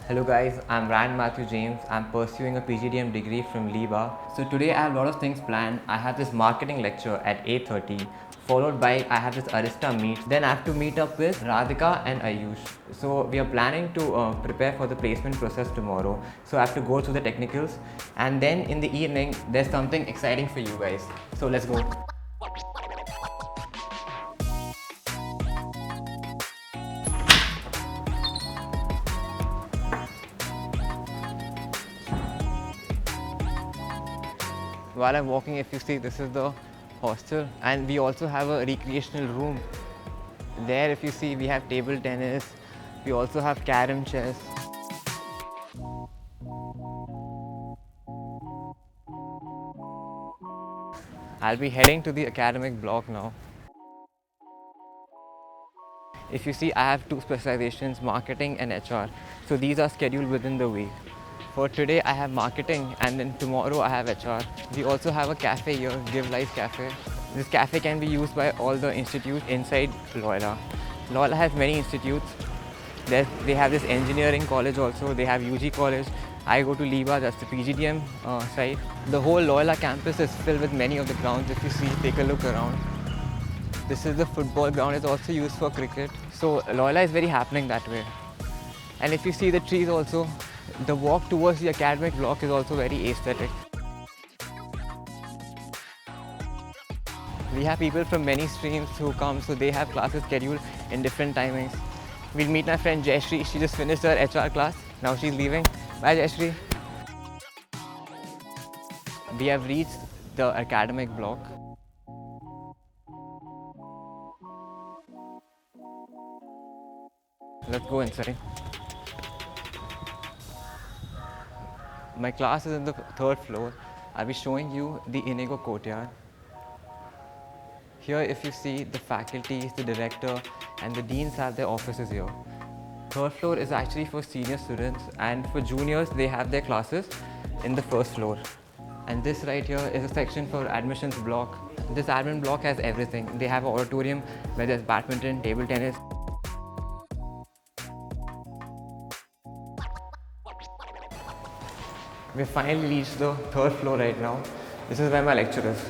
Hello guys, I'm Rand Matthew James. I'm pursuing a PGDM degree from LIBA. So today I have a lot of things planned. I have this marketing lecture at 8:30, followed by I have this Arista meet. Then I have to meet up with Radhika and Ayush. So we are planning to prepare for the placement process tomorrow. So I have to go through the technicals, and then in the evening there's something exciting for you guys. So let's go. While I'm walking, if you see, this is the hostel, and we also have a recreational room. There, if you see, we have table tennis, we also have carom chess. I'll be heading to the academic block now. If you see, I have two specializations, marketing and HR. So these are scheduled within the week. For today, I have marketing, and then tomorrow I have HR. We also have a cafe here, Give Life Cafe. This cafe can be used by all the institutes inside Loyola. Loyola has many institutes. They have this engineering college also, they have UG college. I go to LIBA, that's the PGDM side. The whole Loyola campus is filled with many of the grounds. If you see, take a look around. This is the football ground, it's also used for cricket. So Loyola is very happening that way. And if you see the trees also, the walk towards the academic block is also very aesthetic. We have people from many streams who come, so they have classes scheduled in different timings. We'll meet my friend Jayashree. She just finished her HR class. Now she's leaving. Bye Jayashree. We have reached the academic block. Let's go inside. My class is in the third floor. I'll be showing you the Inigo courtyard. Here, if you see, the faculties, the director, and the deans have their offices here. Third floor is actually for senior students, and for juniors, they have their classes in the first floor. And this right here is a section for admissions block. This admin block has everything. They have an auditorium where there's badminton, table tennis. We finally reached the third floor right now. This is where my lecture is.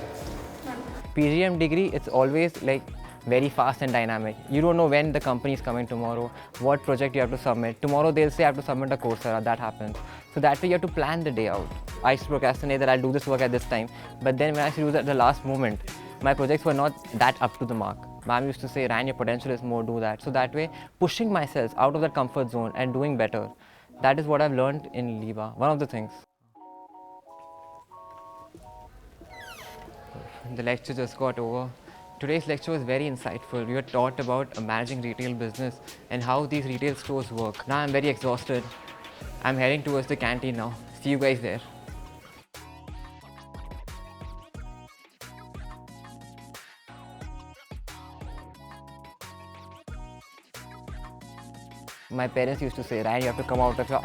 PGM degree, it's always like very fast and dynamic. You don't know when the company is coming tomorrow, what project you have to submit. Tomorrow they'll say I have to submit a Coursera, that happens. So that way you have to plan the day out. I used to procrastinate that I'll do this work at this time. But then when I actually do that at the last moment, my projects were not that up to the mark. Ma'am used to say, Ryan, your potential is more, do that. So that way, pushing myself out of that comfort zone and doing better. That is what I've learned in LIBA, one of the things. The lecture just got over. Today's lecture was very insightful. We were taught about managing retail business and how these retail stores work. Now I'm very exhausted. I'm heading towards the canteen now. See you guys there. My parents used to say, Ryan, you have to come out of your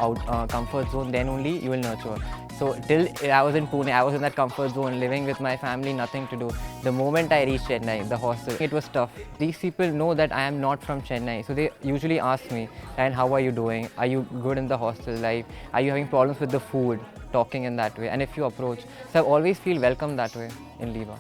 comfort zone, then only you will nurture. So till I was in Pune, I was in that comfort zone, living with my family, nothing to do. The moment I reached Chennai, the hostel, it was tough. These people know that I am not from Chennai, so they usually ask me, Ryan, how are you doing? Are you good in the hostel life? Are you having problems with the food? Talking in that way, and if you approach. So I always feel welcome that way in LIBA.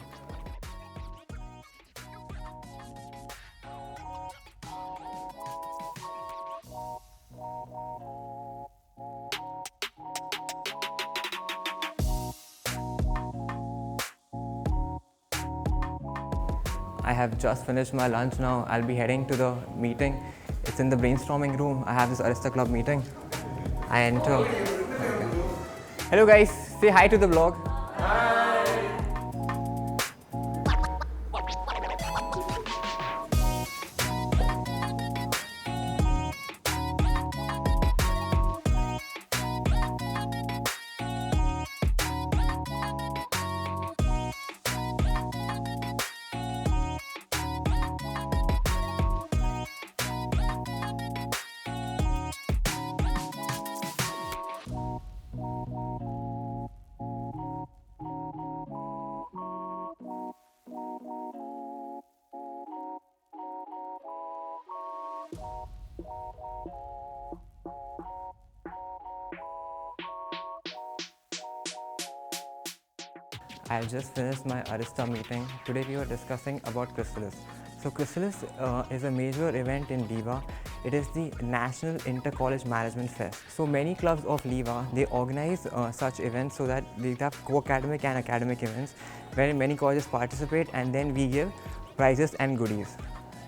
I have just finished my lunch now. I'll be heading to the meeting. It's in the brainstorming room. I have this Arista Club meeting. I enter. Okay. Hello guys, say hi to the vlog. I just finished my Arista meeting. Today we were discussing about Chrysalis. So Chrysalis is a major event in LIBA. It is the National Inter-College Management Fest. So many clubs of LIBA, they organize such events so that they have co-academic and academic events where many colleges participate, and then we give prizes and goodies.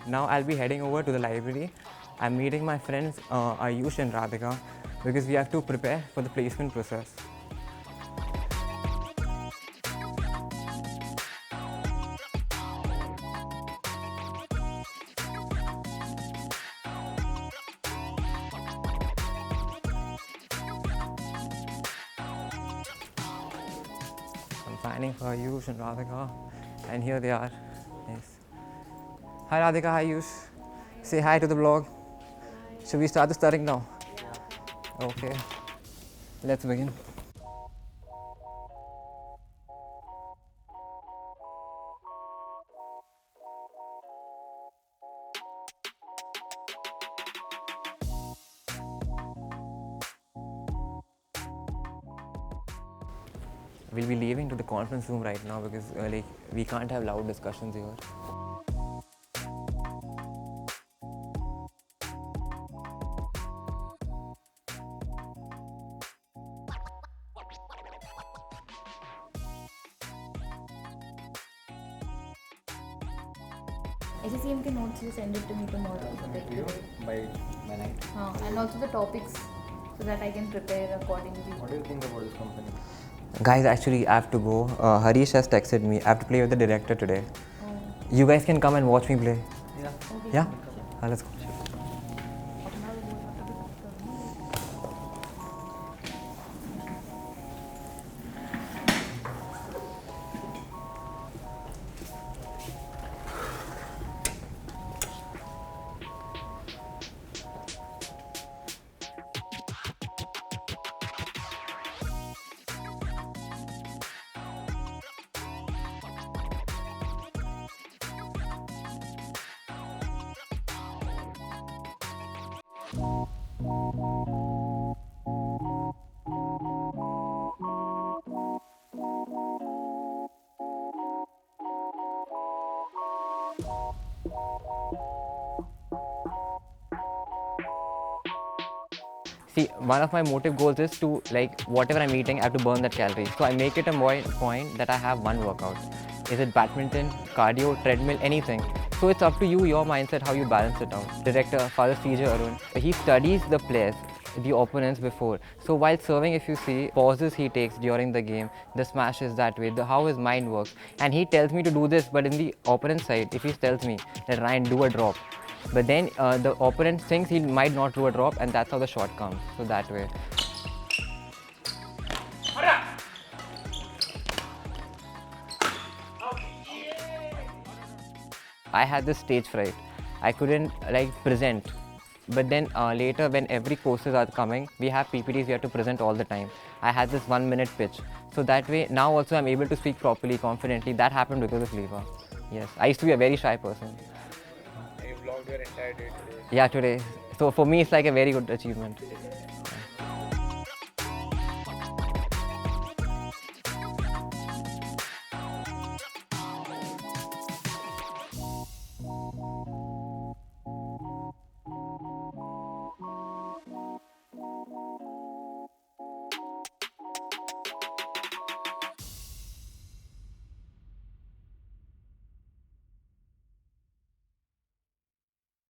Now I'll be heading over to the library. I'm meeting my friends Ayush and Radhika because we have to prepare for the placement process. I'm signing for Ayush and Radhika, and here they are. Yes. Hi Radhika, hi Ayush. Say hi to the vlog. Should we start the stirring now? Yeah. Okay. Let's begin. We'll be leaving to the conference room right now because we can't have loud discussions here. SCM के notes you send it to me tomorrow. Send to you by night. And also the topics so that I can prepare accordingly. What do you think about this company? Guys, actually I have to go. Harish has texted me. I have to play with the director today. Oh. You guys can come and watch me play. Yeah. Okay. Yeah? Let's go. See, one of my motive goals is to, whatever I'm eating, I have to burn that calories. So I make it a point that I have one workout. Is it badminton, cardio, treadmill, anything. So it's up to you, your mindset, how you balance it out. Director, Father CJ Arun, he studies the players, the opponents before. So while serving, if you see, pauses he takes during the game, the smashes that way, how his mind works. And he tells me to do this, but in the opponent side, if he tells me that Ryan, do a drop, but then the opponent thinks he might not do a drop, and that's how the shot comes. So that way. I had this stage fright. I couldn't present. But then later, when every courses are coming, we have PPTs we have to present all the time. I had this 1 minute pitch. So that way, now also I'm able to speak properly, confidently. That happened because of LIBA. Yes, I used to be a very shy person. You vlogged your entire day today. Yeah, today. So for me, it's like a very good achievement.